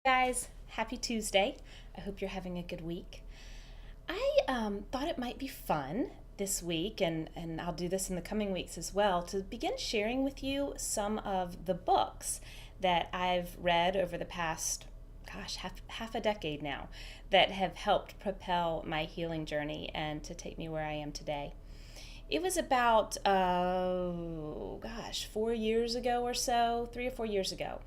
Guys, happy Tuesday. I hope you're having a good week. I thought it might be fun this week, and I'll do this in the coming weeks as well, to begin sharing with you some of the books that I've read over the past, half a decade now, that have helped propel my healing journey and to take me where I am today. It was about, 4 years ago or so, 3 or 4 years ago,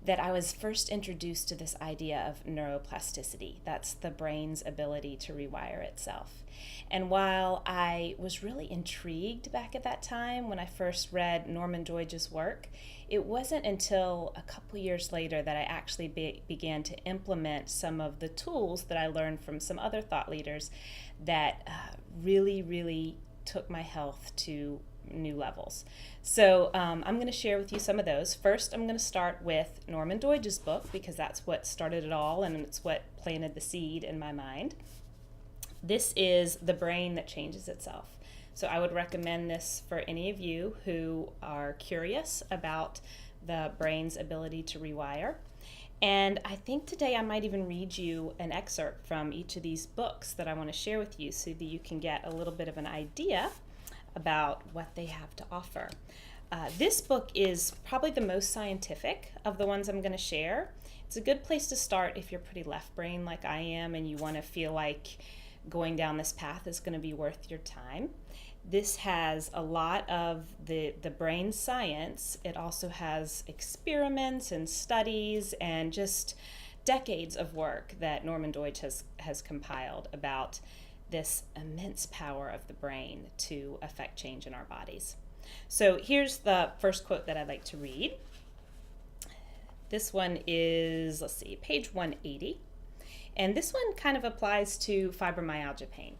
that I was first introduced to this idea of neuroplasticity. That's the brain's ability to rewire itself. And while I was really intrigued back at that time when I first read Norman Doidge's work, it wasn't until a couple years later that I actually began to implement some of the tools that I learned from some other thought leaders that really took my health to new levels. So I'm going to share with you some of those. First, I'm going to start with Norman Doidge's book because that's what started it all and it's what planted the seed in my mind. This is The Brain That Changes Itself. So I would recommend this for any of you who are curious about the brain's ability to rewire. And I think today I might even read you an excerpt from each of these books that I want to share with you so that you can get a little bit of an idea about what they have to offer. This book is probably the most scientific of the ones I'm going to share. It's a good place to start if you're pretty left brain like I am and you want to feel like going down this path is going to be worth your time. This has a lot of the brain science. It also has experiments and studies and just decades of work that Norman Doidge has compiled about this immense power of the brain to affect change in our bodies. So here's the first quote that I'd like to read. This one is, page 180. And this one kind of applies to fibromyalgia pain.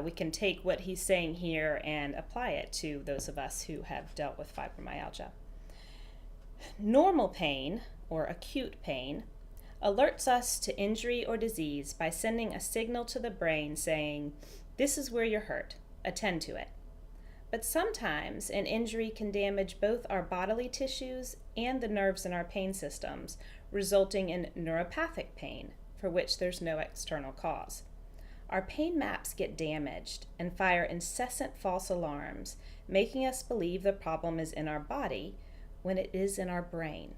We can take what he's saying here and apply it to those of us who have dealt with fibromyalgia. Normal pain, or acute pain, alerts us to injury or disease by sending a signal to the brain saying, "This is where you're hurt, attend to it." But sometimes an injury can damage both our bodily tissues and the nerves in our pain systems, resulting in neuropathic pain, for which there's no external cause. Our pain maps get damaged and fire incessant false alarms, making us believe the problem is in our body when it is in our brain.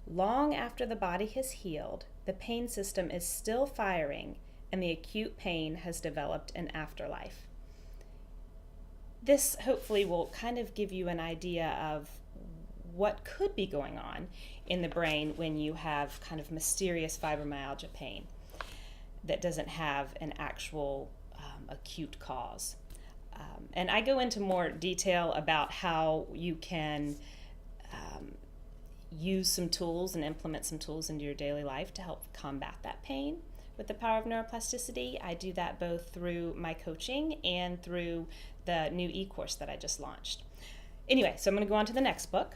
Long after the body has healed, the pain system is still firing and the acute pain has developed an afterlife. This hopefully will kind of give you an idea of what could be going on in the brain when you have kind of mysterious fibromyalgia pain that doesn't have an actual acute cause. And I go into more detail about how you can use some tools and implement some tools into your daily life to help combat that pain with the power of neuroplasticity. I do that both through my coaching and through the new e-course that I just launched. Anyway, so I'm going to go on to the next book.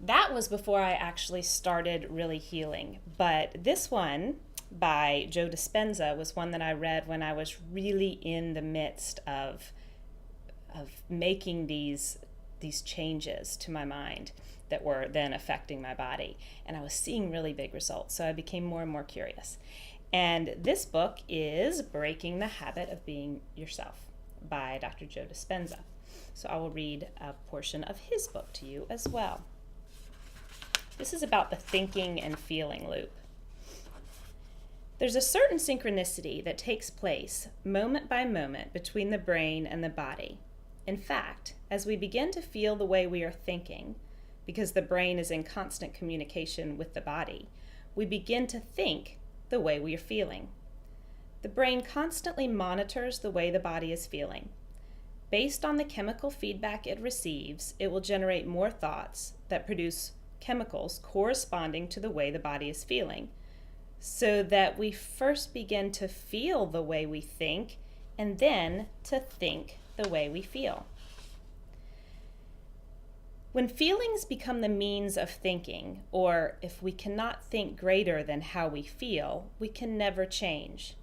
That was before I actually started really healing. But this one by Joe Dispenza was one that I read when I was really in the midst of making these changes to my mind that were then affecting my body. And I was seeing really big results. So I became more and more curious. And this book is Breaking the Habit of Being Yourself by Dr. Joe Dispenza. So I will read a portion of his book to you as well. This is about the thinking and feeling loop. There's a certain synchronicity that takes place moment by moment between the brain and the body. In fact, as we begin to feel the way we are thinking, because the brain is in constant communication with the body, we begin to think the way we are feeling. The brain constantly monitors the way the body is feeling. Based on the chemical feedback it receives, it will generate more thoughts that produce chemicals corresponding to the way the body is feeling, so that we first begin to feel the way we think and then to think the way we feel. When feelings become the means of thinking, or if we cannot think greater than how we feel, we can never change.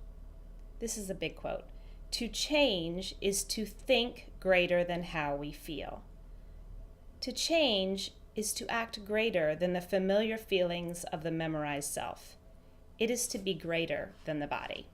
This is a big quote. To change is to think greater than how we feel. To change is to act greater than the familiar feelings of the memorized self. It is to be greater than the body.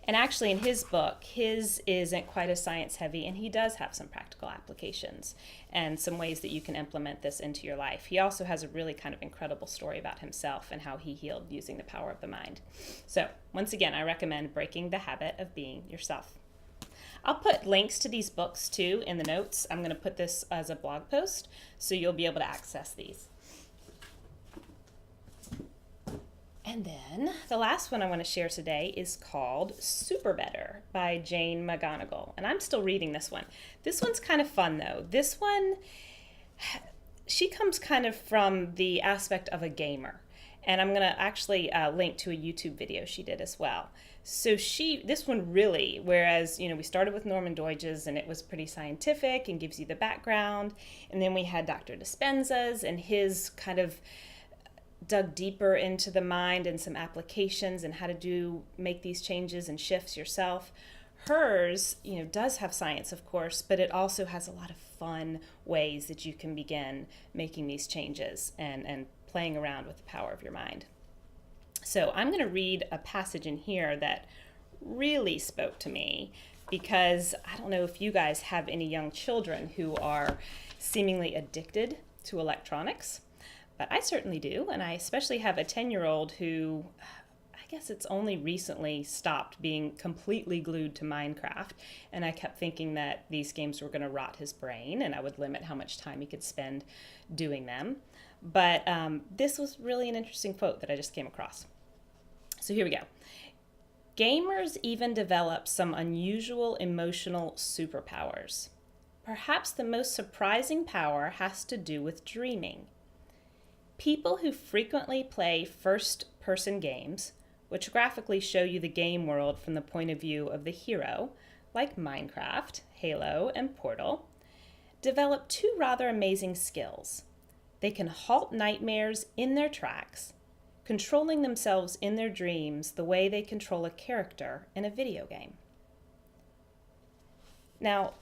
And actually in his book, his isn't quite as science heavy, and he does have some practical applications and some ways that you can implement this into your life. He also has a really kind of incredible story about himself and how he healed using the power of the mind. So once again, I recommend Breaking the Habit of Being Yourself. I'll put links to these books too in the notes. I'm going to put this as a blog post so you'll be able to access these. And then the last one I want to share today is called Super Better by Jane Mcgonigal. And I'm still reading this one. This one's kind of fun though. This one, she comes kind of from the aspect of a gamer. And I'm going to actually link to a YouTube video she did as well. So this one really, whereas, we started with Norman Doidge's and it was pretty scientific and gives you the background. And then we had Dr. Dispenza's and his kind of dug deeper into the mind and some applications and how to make these changes and shifts yourself. Hers, does have science, of course, but it also has a lot of fun ways that you can begin making these changes and playing around with the power of your mind. So I'm going to read a passage in here that really spoke to me because I don't know if you guys have any young children who are seemingly addicted to electronics. But I certainly do, and I especially have a 10-year-old who, I guess it's only recently stopped being completely glued to Minecraft, and I kept thinking that these games were going to rot his brain, and I would limit how much time he could spend doing them. But this was really an interesting quote that I just came across. So here we go. Gamers even develop some unusual emotional superpowers. Perhaps the most surprising power has to do with dreaming. People who frequently play first-person games, which graphically show you the game world from the point of view of the hero, like Minecraft, Halo, and Portal, develop two rather amazing skills. They can halt nightmares in their tracks, controlling themselves in their dreams the way they control a character in a video game. Now,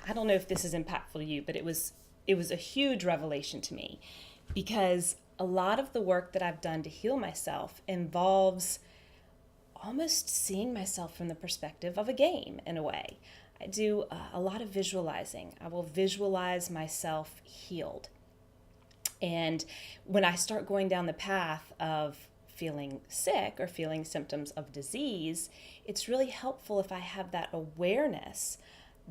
I don't know if this is impactful to you, but it was a huge revelation to me. Because a lot of the work that I've done to heal myself involves almost seeing myself from the perspective of a game in a way. I do a lot of visualizing. I will visualize myself healed. And when I start going down the path of feeling sick or feeling symptoms of disease, it's really helpful if I have that awareness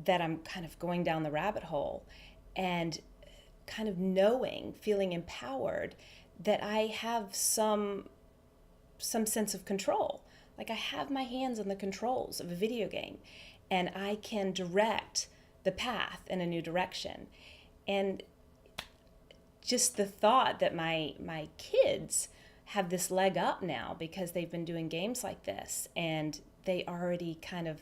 that I'm kind of going down the rabbit hole and kind of feeling empowered that I have some sense of control. Like I have my hands on the controls of a video game and I can direct the path in a new direction. And just the thought that my kids have this leg up now because they've been doing games like this and they already kind of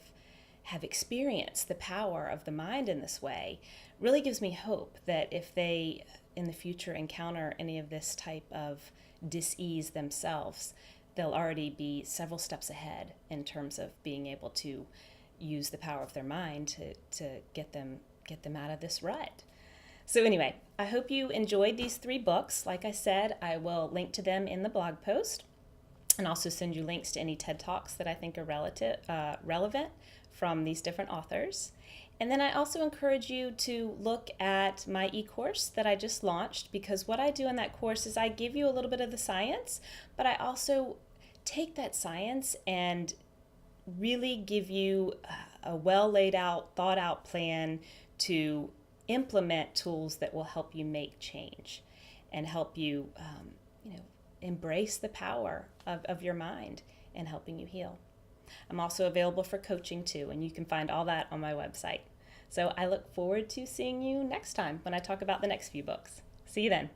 have experienced the power of the mind in this way really gives me hope that if they in the future encounter any of this type of dis-ease themselves, they'll already be several steps ahead in terms of being able to use the power of their mind to get them out of this rut. So anyway, I hope you enjoyed these 3 books. Like I said, I will link to them in the blog post and also send you links to any TED Talks that I think are relevant from these different authors. And then I also encourage you to look at my e-course that I just launched, because what I do in that course is I give you a little bit of the science, but I also take that science and really give you a well laid out, thought out plan to implement tools that will help you make change and help you, embrace the power of your mind and helping you heal. I'm also available for coaching too, and you can find all that on my website. So I look forward to seeing you next time when I talk about the next few books. See you then.